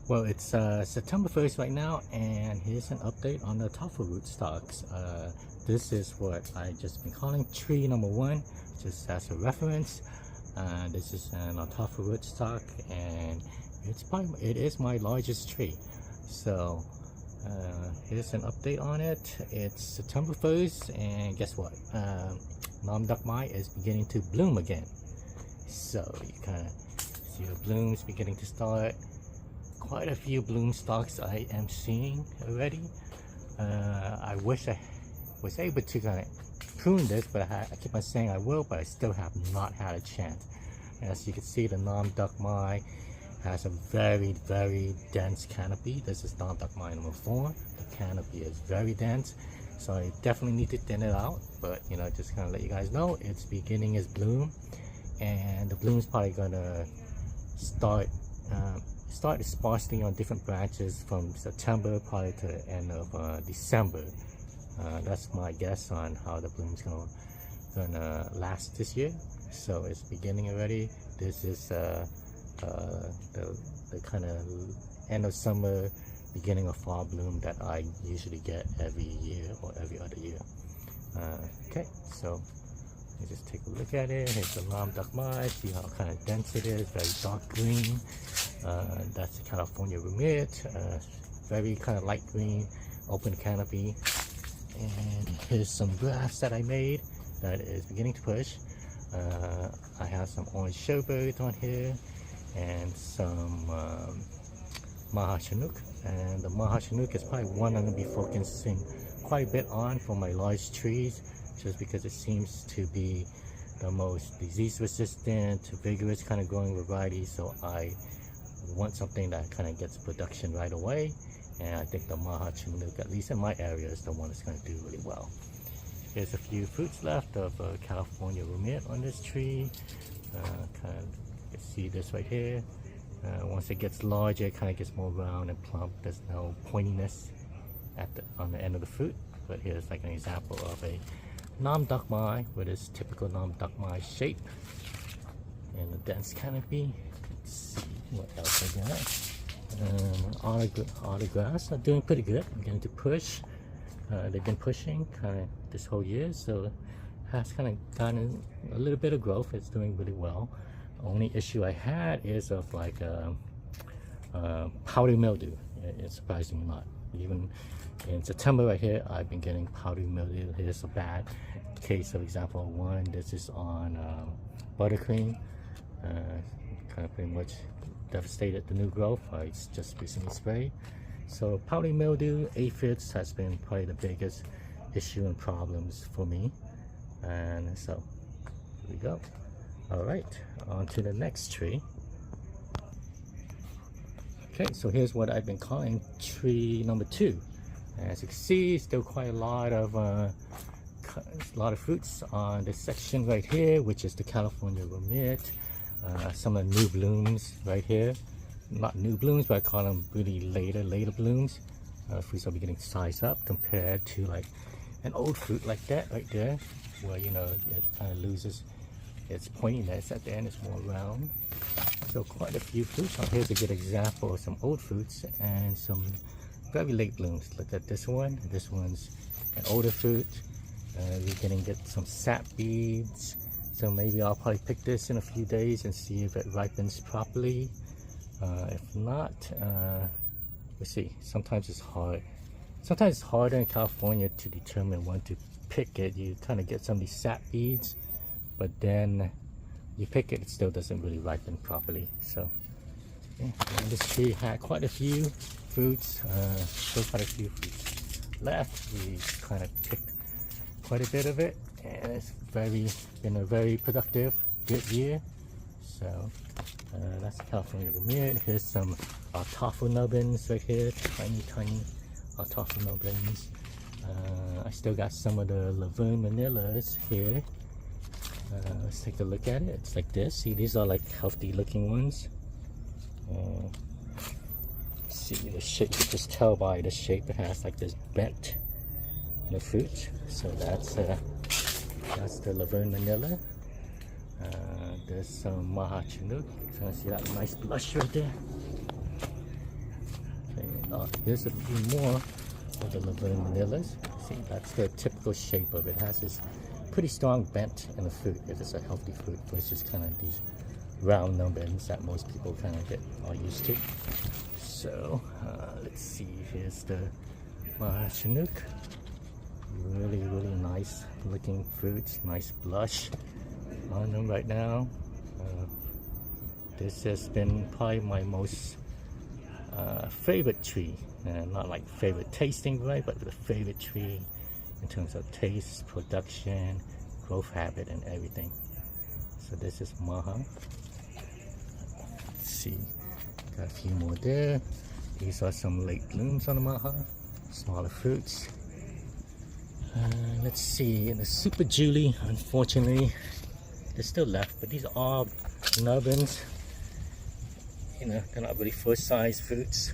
Well, it's September 1st right now, and here's an update on the Ataulfo rootstocks. This is what I just been calling tree number 1, just as a reference. This is an Ataulfo rootstock, and it is my largest tree. So here's an update on it. It's September 1st, and guess what? Nam Duck Mai is beginning to bloom again. So you kind of see the blooms beginning to start. Quite a few bloom stalks I am seeing already. I wish I was able to kind of prune this, but I keep on saying I will, but I still have not had a chance. As you can see, the Nam Duck Mai has a very dense canopy. This is Nam Duck Mai number 4. The canopy is very dense, so I definitely need to thin it out. But you know, just kind of let you guys know it's beginning its bloom, and the bloom's probably gonna start sparsely on different branches from September probably to the end of December. That's my guess on how the bloom's gonna last this year. So it's beginning already. This is the kind of end of summer, beginning of fall bloom that I usually get every year or every other year. Okay, so let me just take a look at it. Here's the Nam Duck Mai. See how kind of dense it is, very dark green. That's the California Rumit, very kind of light green, open canopy. And here's some grass that I made that is beginning to push. I have some orange showbirds on here and some Maha Chinook. And the Maha Chinook is probably one I'm going to be focusing quite a bit on for my large trees, just because it seems to be the most disease resistant, vigorous kind of growing variety. So I want something that kind of gets production right away, and I think the Maha Chinook, at least in my area, is the one that's going to do really well. Here's a few fruits left of California Rumit on this tree. Kind of, you can see this right here. Once it gets larger, it kind of gets more round and plump. There's no pointiness on the end of the fruit. But here's like an example of a Nam Duck Mai with its typical Nam Duck Mai shape and a dense canopy. Let's see what else I got. Autographs are doing pretty good. I'm getting to push. They've been pushing kind of this whole year, so has kind of gotten a little bit of growth. It's doing really well. The only issue I had is of like powdery mildew. It's surprisingly not. Even in September right here, I've been getting powdery mildew. Here's a bad case of example 1. This is on buttercream. Kind of pretty much devastated the new growth. I just recently sprayed. So powdery mildew, aphids has been probably the biggest issue and problems for me. And so here we go. All right, on to the next tree. Okay, so here's what I've been calling tree number 2. As you can see, still quite a lot of fruits on this section right here, which is the California Rumit. Some of the new blooms right here. Not new blooms, but I call them really later blooms. Fruits are beginning to size up compared to like an old fruit like that right there, where you know it kind of loses its pointiness at the end. It's more round. So quite a few fruits. Here's a good example of some old fruits and some very late blooms. Look at this one. This one's an older fruit. We're gonna get some sap beads. So maybe I'll probably pick this in a few days and see if it ripens properly. If not, we'll see. Sometimes it's hard. Sometimes it's harder in California to determine when to pick it. You kind of get some of these sap beads, but then you pick it, it still doesn't really ripen properly. So yeah, and this tree had quite a few fruits. Still quite a few fruits left. We kind of picked quite a bit of it, and it's been a very productive, good year. So that's California Rumit. Here's some Ataulfo nubbins right here, tiny Ataulfo nubbins. I still got some of the Laverne Manillas here. Let's take a look at it. It's like this. See, these are like healthy looking ones. See the shape, you can just tell by the shape it has like this bent in the fruit. So that's the Laverne Manila. There's some Maha Chinook. You can see that nice blush right there. here's a few more of the Laverne Manillas. See, that's the typical shape of it. It has this pretty strong bent in the fruit if it's a healthy fruit versus kind of these round nubbins that most people kind of are used to. So let's see, here's the Chinook. Really nice looking fruits, nice blush on them right now. This has been probably my most favorite tree, and not like favorite tasting, right, but the favorite tree in terms of taste, production, growth habit, and everything. So this is Maha. Let's see, got a few more there. These are some late blooms on the Maha, smaller fruits. Let's see, in the Super Julie, unfortunately, they're still left, but these are all nubbins. You know, they're not really full-size fruits.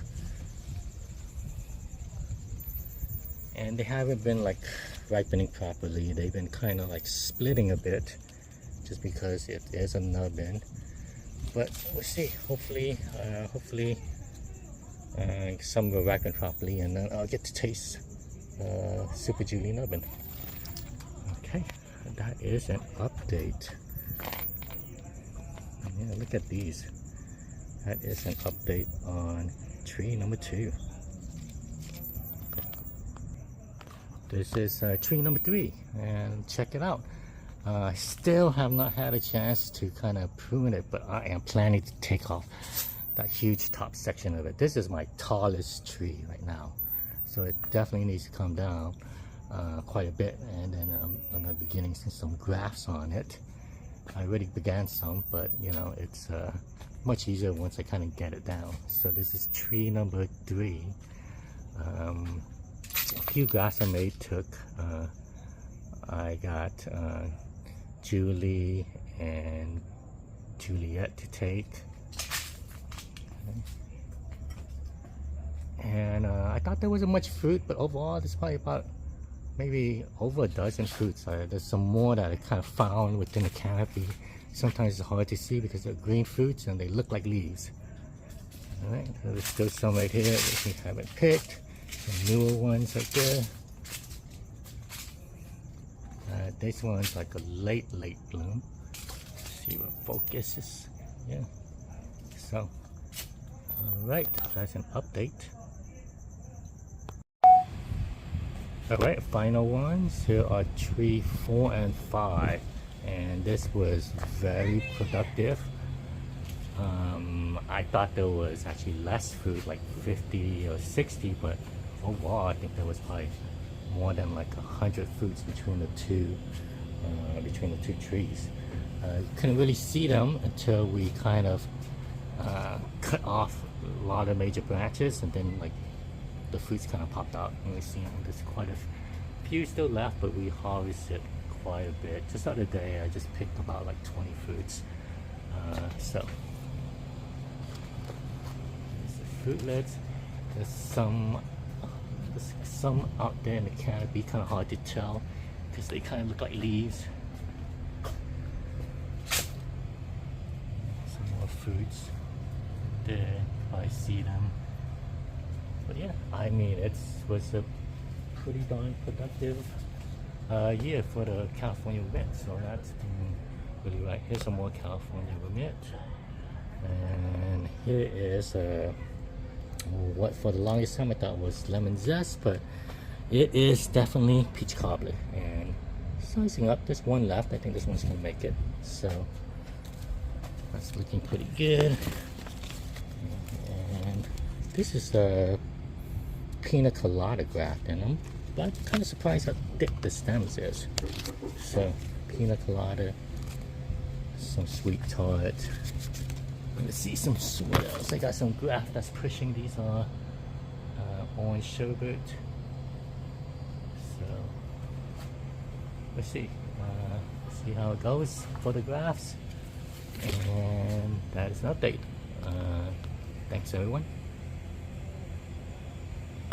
And they haven't been like ripening properly. They've been kind of like splitting a bit just because it is a nubbin. But we'll see. Hopefully some will ripen properly, and then I'll get to taste Super Julie nubbin. Okay, that is an update. Yeah, look at these. That is an update on tree number 2. This is tree number 3, and check it out. I still have not had a chance to kind of prune it, but I am planning to take off that huge top section of it. This is my tallest tree right now, so it definitely needs to come down quite a bit, and then I'm going to be getting some grafts on it. I already began some, but you know, it's much easier once I kind of get it down. So this is tree number 3. A few grafts I made took. I got Julie and Juliet to take. And I thought there wasn't much fruit, but overall there's probably about maybe over a dozen fruits. There's some more that I kind of found within the canopy. Sometimes it's hard to see because they're green fruits and they look like leaves. Alright, so there's still some right here that we haven't picked. Some newer ones right there. This one's like a late bloom. Let's see what focus is. Yeah. So, alright, that's an update. Alright, final ones. Here are tree 4 and 5. And this was very productive. I thought there was actually less fruit, like 50 or 60, but overall I think there was probably more than like 100 fruits between the two trees. Couldn't really see them until we kind of cut off a lot of major branches, and then like the fruits kind of popped out, and we see there's quite a few still left, but we harvested quite a bit. Just the other day I just picked about like 20 fruits. So there's the fruitlets. There's some out there in the canopy, kind of hard to tell because they kind of look like leaves. Some more fruits there, I see them. But yeah, I mean, it was a pretty darn productive year for the California mint, so that's been really right. Here's some more California mint, and here is what for the longest time I thought was lemon zest, but it is definitely peach cobbler. And sizing up, there's one left. I think this one's gonna make it, so that's looking pretty good. And this is a pina colada graft, and I'm kind of surprised how thick the stems is. So pina colada, some sweet tart. Let's see what else. I got some graft that's pushing. These are orange sherbet. So let's see how it goes for the grafts. And that is an update. Thanks everyone.